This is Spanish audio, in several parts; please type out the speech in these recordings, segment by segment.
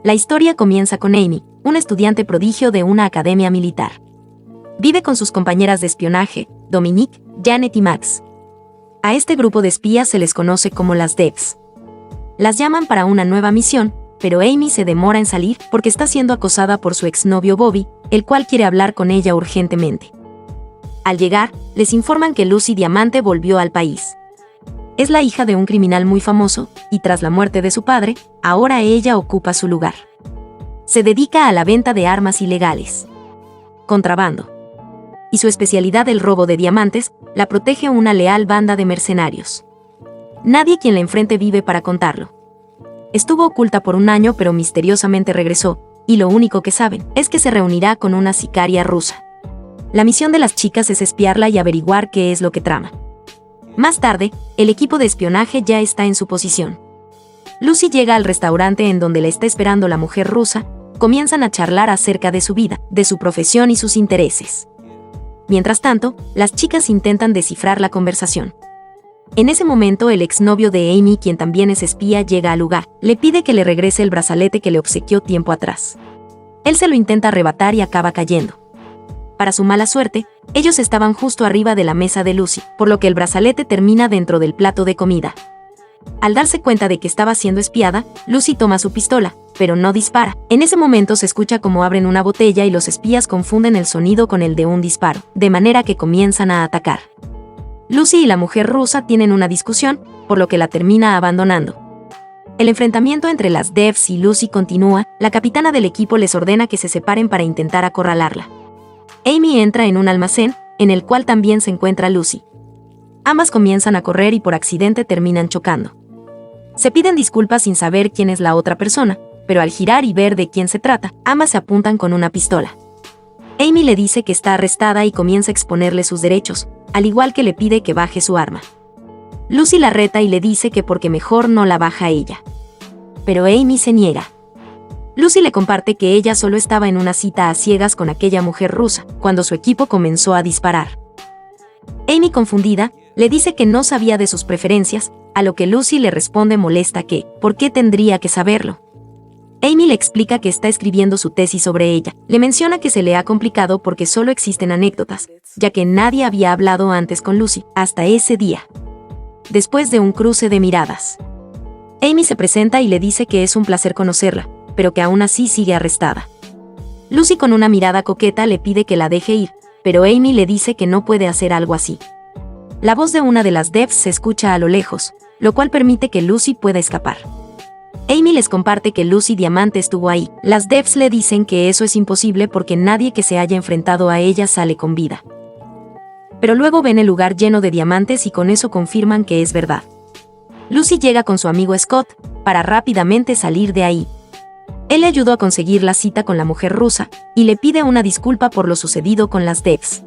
La historia comienza con Amy, un estudiante prodigio de una academia militar. Vive con sus compañeras de espionaje, Dominique, Janet y Max. A este grupo de espías se les conoce como las Devs. Las llaman para una nueva misión, pero Amy se demora en salir porque está siendo acosada por su exnovio Bobby, el cual quiere hablar con ella urgentemente. Al llegar, les informan que Lucy Diamante volvió al país. Es la hija de un criminal muy famoso, y tras la muerte de su padre, ahora ella ocupa su lugar. Se dedica a la venta de armas ilegales. Contrabando. Y su especialidad el robo de diamantes, la protege una leal banda de mercenarios. Nadie quien la enfrente vive para contarlo. Estuvo oculta por un año pero misteriosamente regresó, y lo único que saben es que se reunirá con una sicaria rusa. La misión de las chicas es espiarla y averiguar qué es lo que trama. Más tarde, el equipo de espionaje ya está en su posición. Lucy llega al restaurante en donde la está esperando la mujer rusa, comienzan a charlar acerca de su vida, de su profesión y sus intereses. Mientras tanto, las chicas intentan descifrar la conversación. En ese momento el exnovio de Amy, quien también es espía, llega al lugar, le pide que le regrese el brazalete que le obsequió tiempo atrás. Él se lo intenta arrebatar y acaba cayendo. Para su mala suerte, ellos estaban justo arriba de la mesa de Lucy, por lo que el brazalete termina dentro del plato de comida. Al darse cuenta de que estaba siendo espiada, Lucy toma su pistola, pero no dispara. En ese momento se escucha como abren una botella y los espías confunden el sonido con el de un disparo, de manera que comienzan a atacar. Lucy y la mujer rusa tienen una discusión, por lo que la termina abandonando. El enfrentamiento entre las Devs y Lucy continúa, la capitana del equipo les ordena que se separen para intentar acorralarla. Amy entra en un almacén, en el cual también se encuentra Lucy. Ambas comienzan a correr y por accidente terminan chocando. Se piden disculpas sin saber quién es la otra persona, pero al girar y ver de quién se trata, ambas se apuntan con una pistola. Amy le dice que está arrestada y comienza a exponerle sus derechos, al igual que le pide que baje su arma. Lucy la reta y le dice que porque mejor no la baja ella. Pero Amy se niega. Lucy le comparte que ella solo estaba en una cita a ciegas con aquella mujer rusa, cuando su equipo comenzó a disparar. Amy, confundida, le dice que no sabía de sus preferencias, a lo que Lucy le responde molesta que, ¿por qué tendría que saberlo? Amy le explica que está escribiendo su tesis sobre ella. Le menciona que se le ha complicado porque solo existen anécdotas, ya que nadie había hablado antes con Lucy, hasta ese día. Después de un cruce de miradas, Amy se presenta y le dice que es un placer conocerla, pero que aún así sigue arrestada. Lucy con una mirada coqueta le pide que la deje ir, pero Amy le dice que no puede hacer algo así. La voz de una de las Devs se escucha a lo lejos, lo cual permite que Lucy pueda escapar. Amy les comparte que Lucy Diamante estuvo ahí. Las Devs le dicen que eso es imposible porque nadie que se haya enfrentado a ella sale con vida. Pero luego ven el lugar lleno de diamantes y con eso confirman que es verdad. Lucy llega con su amigo Scott, para rápidamente salir de ahí. Él le ayudó a conseguir la cita con la mujer rusa, y le pide una disculpa por lo sucedido con las Devs.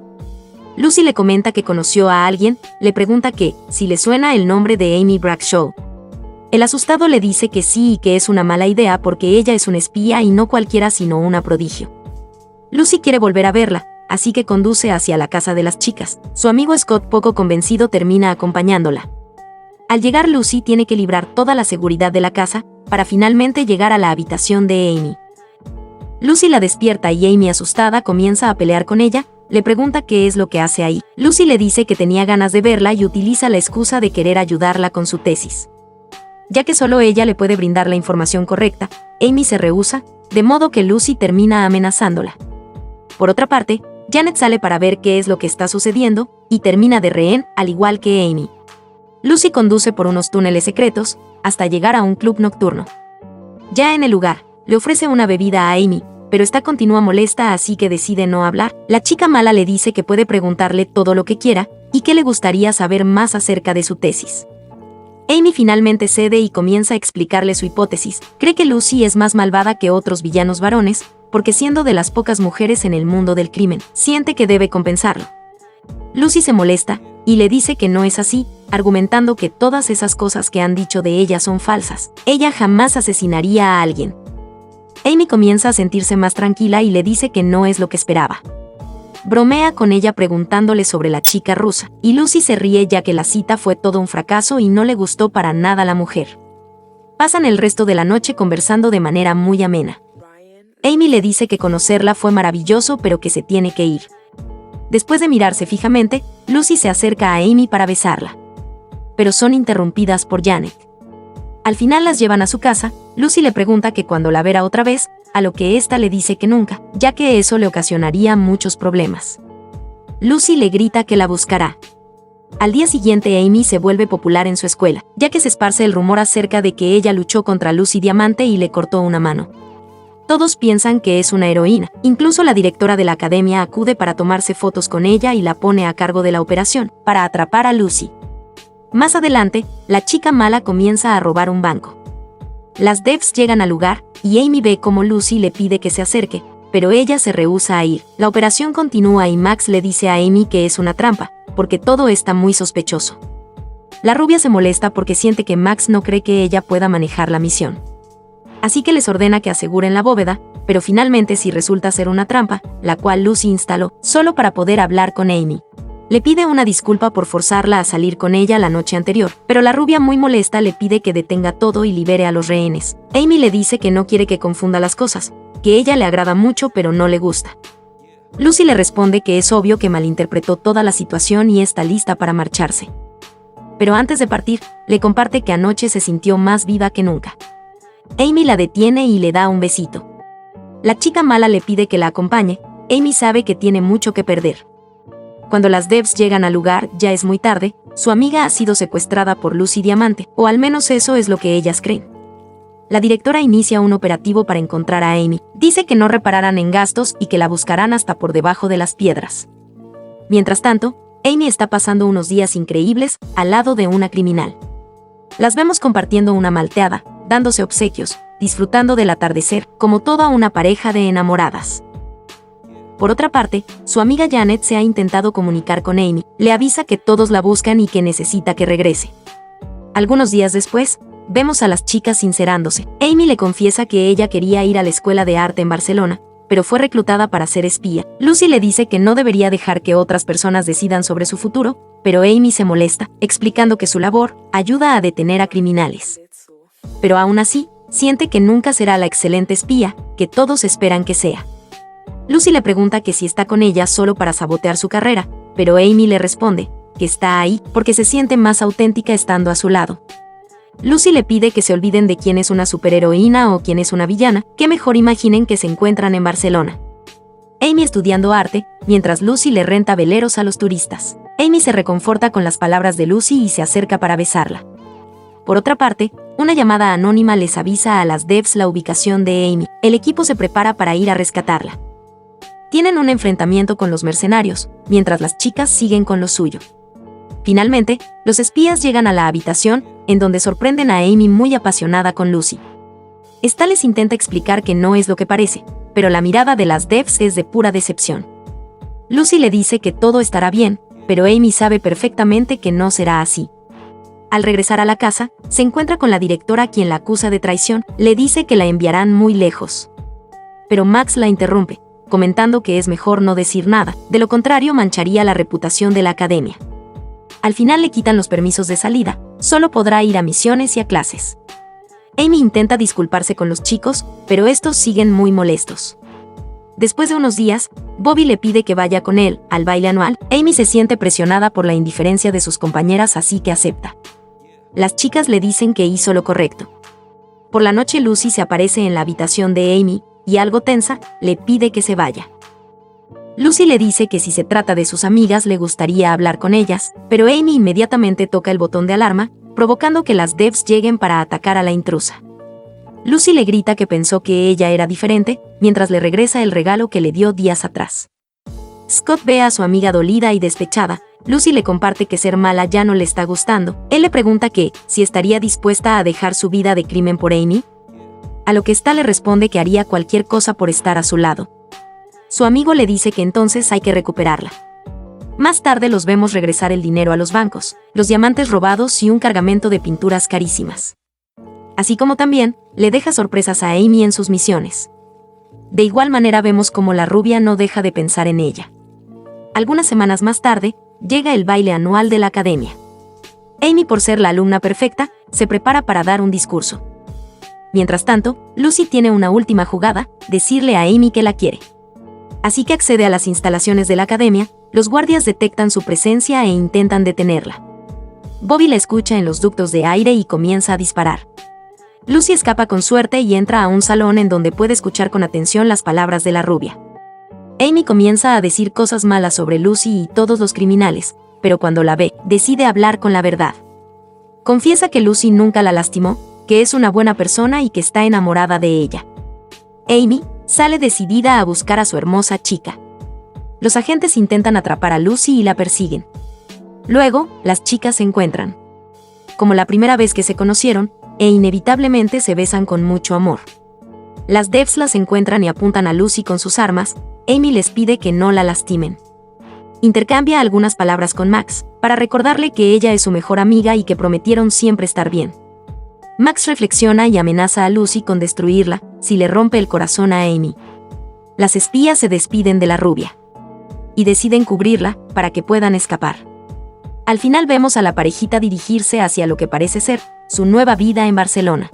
Lucy le comenta que conoció a alguien, le pregunta que, si le suena el nombre de Amy Bradshaw. El asustado le dice que sí y que es una mala idea porque ella es una espía y no cualquiera sino una prodigio. Lucy quiere volver a verla, así que conduce hacia la casa de las chicas. Su amigo Scott, poco convencido, termina acompañándola. Al llegar, Lucy tiene que librar toda la seguridad de la casa, para finalmente llegar a la habitación de Amy. Lucy la despierta y Amy, asustada, comienza a pelear con ella, le pregunta qué es lo que hace ahí. Lucy le dice que tenía ganas de verla y utiliza la excusa de querer ayudarla con su tesis. Ya que solo ella le puede brindar la información correcta, Amy se rehúsa, de modo que Lucy termina amenazándola. Por otra parte, Janet sale para ver qué es lo que está sucediendo, y termina de rehén, al igual que Amy. Lucy conduce por unos túneles secretos, hasta llegar a un club nocturno. Ya en el lugar, le ofrece una bebida a Amy, pero esta continúa molesta, así que decide no hablar. La chica mala le dice que puede preguntarle todo lo que quiera, y que le gustaría saber más acerca de su tesis. Amy finalmente cede y comienza a explicarle su hipótesis. Cree que Lucy es más malvada que otros villanos varones, porque siendo de las pocas mujeres en el mundo del crimen, siente que debe compensarlo. Lucy se molesta, y le dice que no es así, argumentando que todas esas cosas que han dicho de ella son falsas. Ella jamás asesinaría a alguien. Amy comienza a sentirse más tranquila y le dice que no es lo que esperaba. Bromea con ella preguntándole sobre la chica rusa, y Lucy se ríe ya que la cita fue todo un fracaso y no le gustó para nada a la mujer. Pasan el resto de la noche conversando de manera muy amena. Amy le dice que conocerla fue maravilloso, pero que se tiene que ir. Después de mirarse fijamente, Lucy se acerca a Amy para besarla. Pero son interrumpidas por Janet. Al final las llevan a su casa. Lucy le pregunta que cuando la verá otra vez, a lo que ésta le dice que nunca, ya que eso le ocasionaría muchos problemas. Lucy le grita que la buscará. Al día siguiente Amy se vuelve popular en su escuela, ya que se esparce el rumor acerca de que ella luchó contra Lucy Diamante y le cortó una mano. Todos piensan que es una heroína, incluso la directora de la academia acude para tomarse fotos con ella y la pone a cargo de la operación, para atrapar a Lucy. Más adelante, la chica mala comienza a robar un banco. Las devs llegan al lugar, y Amy ve cómo Lucy le pide que se acerque, pero ella se rehúsa a ir. La operación continúa y Max le dice a Amy que es una trampa, porque todo está muy sospechoso. La rubia se molesta porque siente que Max no cree que ella pueda manejar la misión. Así que les ordena que aseguren la bóveda, pero finalmente sí resulta ser una trampa, la cual Lucy instaló, solo para poder hablar con Amy. Le pide una disculpa por forzarla a salir con ella la noche anterior, pero la rubia muy molesta le pide que detenga todo y libere a los rehenes. Amy le dice que no quiere que confunda las cosas, que ella le agrada mucho pero no le gusta. Lucy le responde que es obvio que malinterpretó toda la situación y está lista para marcharse. Pero antes de partir, le comparte que anoche se sintió más viva que nunca. Amy la detiene y le da un besito. La chica mala le pide que la acompañe. Amy sabe que tiene mucho que perder. Cuando las devs llegan al lugar, ya es muy tarde. Su amiga ha sido secuestrada por Lucy Diamante, o al menos eso es lo que ellas creen. La directora inicia un operativo para encontrar a Amy. Dice que no repararán en gastos y que la buscarán hasta por debajo de las piedras. Mientras tanto, Amy está pasando unos días increíbles al lado de una criminal. Las vemos compartiendo una malteada, dándose obsequios, disfrutando del atardecer, como toda una pareja de enamoradas. Por otra parte, su amiga Janet se ha intentado comunicar con Amy, le avisa que todos la buscan y que necesita que regrese. Algunos días después, vemos a las chicas sincerándose. Amy le confiesa que ella quería ir a la escuela de arte en Barcelona, pero fue reclutada para ser espía. Lucy le dice que no debería dejar que otras personas decidan sobre su futuro, pero Amy se molesta, explicando que su labor ayuda a detener a criminales. Pero aún así, siente que nunca será la excelente espía que todos esperan que sea. Lucy le pregunta que si está con ella solo para sabotear su carrera, pero Amy le responde que está ahí porque se siente más auténtica estando a su lado. Lucy le pide que se olviden de quién es una superheroína o quién es una villana, que mejor imaginen que se encuentran en Barcelona. Amy estudiando arte, mientras Lucy le renta veleros a los turistas. Amy se reconforta con las palabras de Lucy y se acerca para besarla. Por otra parte, una llamada anónima les avisa a las devs la ubicación de Amy. El equipo se prepara para ir a rescatarla. Tienen un enfrentamiento con los mercenarios, mientras las chicas siguen con lo suyo. Finalmente, los espías llegan a la habitación, en donde sorprenden a Amy muy apasionada con Lucy. Esta les intenta explicar que no es lo que parece, pero la mirada de las devs es de pura decepción. Lucy le dice que todo estará bien, pero Amy sabe perfectamente que no será así. Al regresar a la casa, se encuentra con la directora quien la acusa de traición, le dice que la enviarán muy lejos. Pero Max la interrumpe, comentando que es mejor no decir nada, de lo contrario mancharía la reputación de la academia. Al final le quitan los permisos de salida, solo podrá ir a misiones y a clases. Amy intenta disculparse con los chicos, pero estos siguen muy molestos. Después de unos días, Bobby le pide que vaya con él al baile anual. Amy se siente presionada por la indiferencia de sus compañeras, así que acepta. Las chicas le dicen que hizo lo correcto. Por la noche Lucy se aparece en la habitación de Amy, y algo tensa, le pide que se vaya. Lucy le dice que si se trata de sus amigas le gustaría hablar con ellas, pero Amy inmediatamente toca el botón de alarma, provocando que las devs lleguen para atacar a la intrusa. Lucy le grita que pensó que ella era diferente, mientras le regresa el regalo que le dio días atrás. Scott ve a su amiga dolida y despechada. Lucy le comparte que ser mala ya no le está gustando. Él le pregunta que, si estaría dispuesta a dejar su vida de crimen por Amy. A lo que esta le responde que haría cualquier cosa por estar a su lado. Su amigo le dice que entonces hay que recuperarla. Más tarde los vemos regresar el dinero a los bancos, los diamantes robados y un cargamento de pinturas carísimas. Así como también, le deja sorpresas a Amy en sus misiones. De igual manera vemos como la rubia no deja de pensar en ella. Algunas semanas más tarde, llega el baile anual de la academia. Amy, por ser la alumna perfecta, se prepara para dar un discurso. Mientras tanto, Lucy tiene una última jugada, decirle a Amy que la quiere. Así que accede a las instalaciones de la academia, los guardias detectan su presencia e intentan detenerla. Bobby la escucha en los ductos de aire y comienza a disparar. Lucy escapa con suerte y entra a un salón en donde puede escuchar con atención las palabras de la rubia. Amy comienza a decir cosas malas sobre Lucy y todos los criminales, pero cuando la ve, decide hablar con la verdad. Confiesa que Lucy nunca la lastimó, que es una buena persona y que está enamorada de ella. Amy sale decidida a buscar a su hermosa chica. Los agentes intentan atrapar a Lucy y la persiguen. Luego, las chicas se encuentran. Como la primera vez que se conocieron, e inevitablemente se besan con mucho amor. Las devs las encuentran y apuntan a Lucy con sus armas. Amy les pide que no la lastimen. Intercambia algunas palabras con Max, para recordarle que ella es su mejor amiga y que prometieron siempre estar bien. Max reflexiona y amenaza a Lucy con destruirla, si le rompe el corazón a Amy. Las espías se despiden de la rubia. Y deciden cubrirla, para que puedan escapar. Al final vemos a la parejita dirigirse hacia lo que parece ser su nueva vida en Barcelona.